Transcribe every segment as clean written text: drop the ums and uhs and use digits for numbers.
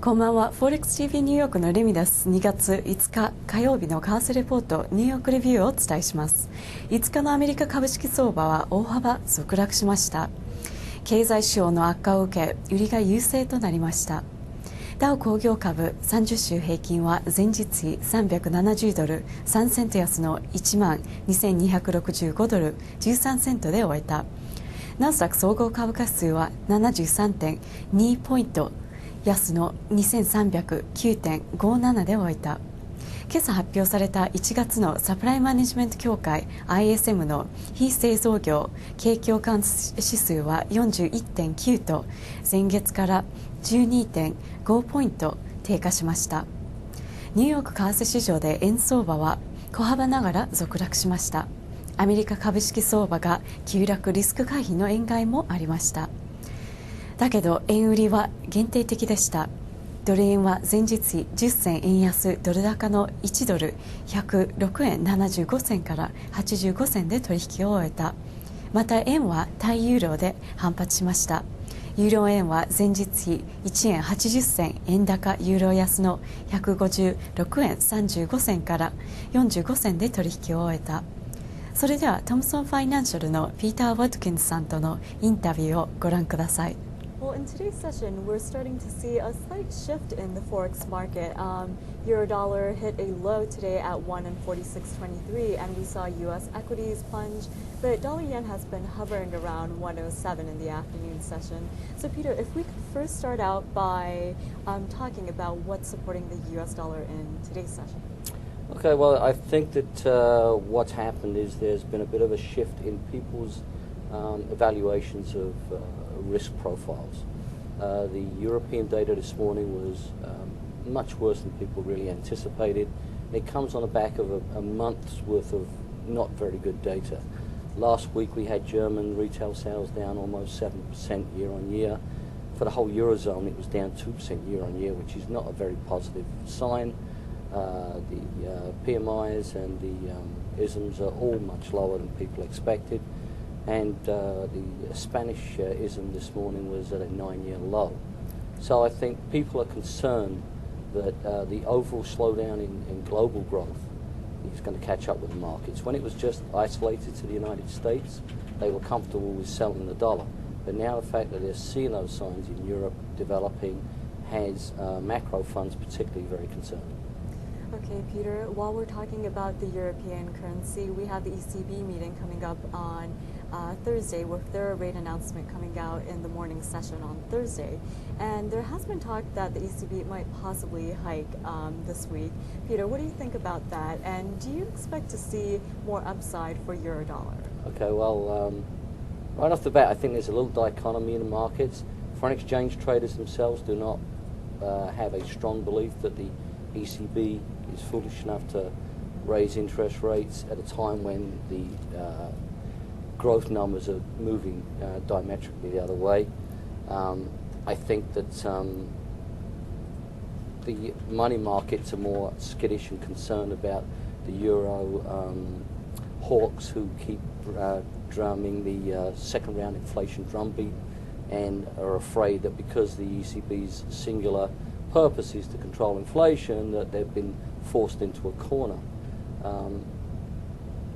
こんばんは。フォレックス TV ニューヨークのレミです。2月5日火曜日の為替レポートニューヨークレビューをお伝えします。5日のアメリカ株式相場は大幅続落しました。経済指標の悪化を受け売りが優勢となりました。ダウ工業株30週平均は前日比370ドル3セント安の12,265ドル13セントで終えた。ナスダック総合株価指数は 73.2 ポイント安の2309.57 で終えた。今朝発表された1月のサプライマネジメント協会 ISM の非製造業景況感指数は 41.9 と前月から 12.5 ポイント低下しました。ニューヨーク為替市場で円相場は小幅ながら続落しました。アメリカ株式相場が急落リスク回避の円買いもありました。だけど円売りは限定的でした。ドル円は前日比10銭円安ドル高の1ドル106円75銭から85銭で取引を終えた。また円は対ユーロで反発しました。ユーロ円は前日比1円80銭円高ユーロ安の156円35銭から45銭で取引を終えた。それではトムソンファイナンシャルのピーター・ワトキンスさんとのインタビューをご覧ください。Well, in today's session, we're starting to see a slight shift in the forex market. Euro dollar hit a low today at 1.4623, and we saw U.S. equities plunge, but dollar yen has been hovering around 107 in the afternoon session. So, Peter, if we could first start out by talking about what's supporting the U.S. dollar in today's session. Okay, well, I think that what's happened is there's been a bit of a shift in people's evaluations of risk profiles. The European data this morning was much worse than people really anticipated. It comes on the back of a month's worth of not very good data. Last week we had German retail sales down almost 7% year on year. For the whole Eurozone it was down 2% year on year, which is not a very positive sign. The PMIs and the ISMs are all much lower than people expected. And the Spanish ISM this morning was at a 9-year low. So I think people are concerned that the overall slowdown in global growth is going to catch up with the markets. When it was just isolated to the United States, they were comfortable with selling the dollar. But now the fact that they're seeing those signs in Europe developing has macro funds particularly very concerned. Okay, Peter, while we're talking about the European currency, we have the ECB meeting coming up on Thursday with their rate announcement coming out in the morning session on Thursday. And there has been talk that the ECB might possibly hike this week. Peter, what do you think about that? And do you expect to see more upside for Eurodollar? Okay, well, right off the bat, I think there's a little dichotomy in the markets. Foreign exchange traders themselves do not have a strong belief that the ECB is foolish enough to raise interest rates at a time when the growth numbers are moving diametrically the other way. I think that the money markets are more skittish and concerned about the euro hawks who keep drumming the second round inflation drumbeat and are afraid that because the ECB's singular purpose is to control inflation, that they've been forced into a corner.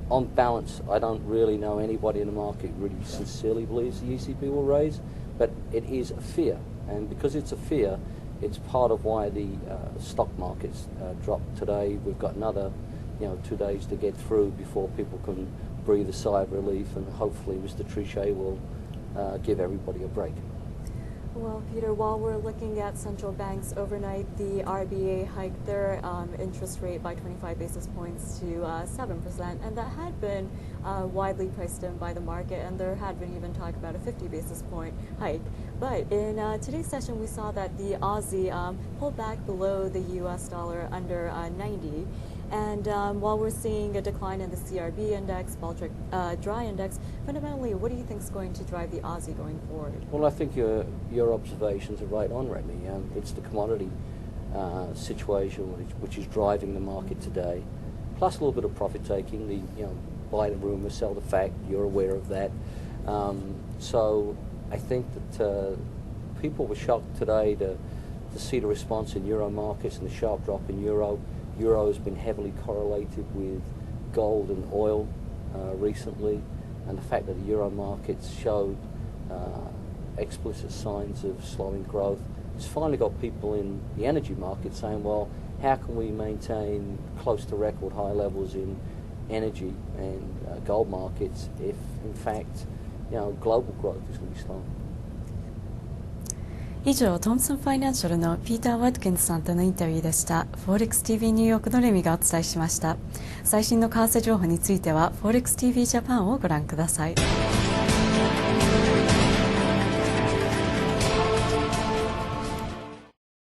On balance, I don't really know anybody in the market really sincerely believes the ECB will raise, but it is a fear, and because it's a fear, it's part of why the stock markets dropped today. We've got another 2 days to get through before people can breathe a sigh of relief, and hopefully Mr. Trichet will give everybody a break. Well, Peter, while we're looking at central banks overnight, the RBA hiked their interest rate by 25 basis points to 7%, and that had been widely priced in by the market, and there had been even talk about a 50 basis point hike. But in today's session, we saw that the Aussie pulled back below the US dollar under 90. And while we're seeing a decline in the CRB index, Baltic Dry index, fundamentally, what do you think is going to drive the Aussie going forward? Well, I think your observations are right on, Remy. It's the commodity situation which is driving the market today, plus a little bit of profit taking. The buy the rumor, sell the fact. You're aware of that. So I think that people were shocked today to to see the response in euro markets and the sharp drop in euro. Euro has been heavily correlated with gold and oil recently, and the fact that the euro markets showed explicit signs of slowing growth, it's finally got people in the energy market saying, well, how can we maintain close to record high levels in energy and gold markets if, in fact, global growth is going to be slowing? 以上、トムソンファイナンシャルのピーター・ワトキンズさんとのインタビューでした。ForexTV ニューヨークのレミがお伝えしました。最新の為替情報については ForexTV ジャパンをご覧ください。